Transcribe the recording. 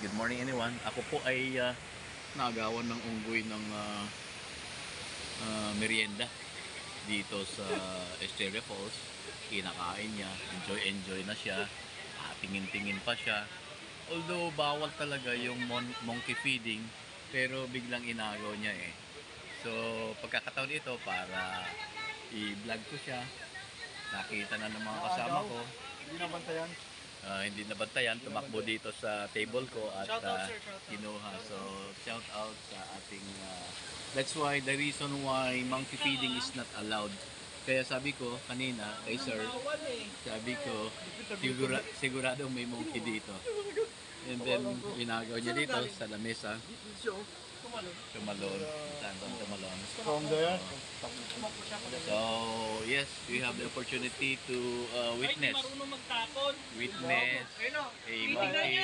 Good morning anyone. Ako po ay nagawan ng unggoy ng merienda dito sa Esteria Falls. Kinakain niya, enjoy na siya. Tingin-tingin pa siya. Although bawal talaga yung monkey feeding, pero biglang inagaw niya eh. So pagkakataon ito para i-vlog ko siya. Nakita na ng mga kasama ko. Hindi nabantayan. Hindi nabantayan, tumakbo dito sa table ko at kinuha. So, shout out sa ating that's why the reason why monkey feeding is not allowed. Kaya sabi ko kanina kay sir, sabi ko sigurado may monkey dito. And then inagaw niya dito sa lamesa. Tumalon. Saan bang tumalon? From there. So, yes, we have the opportunity to witness a monkey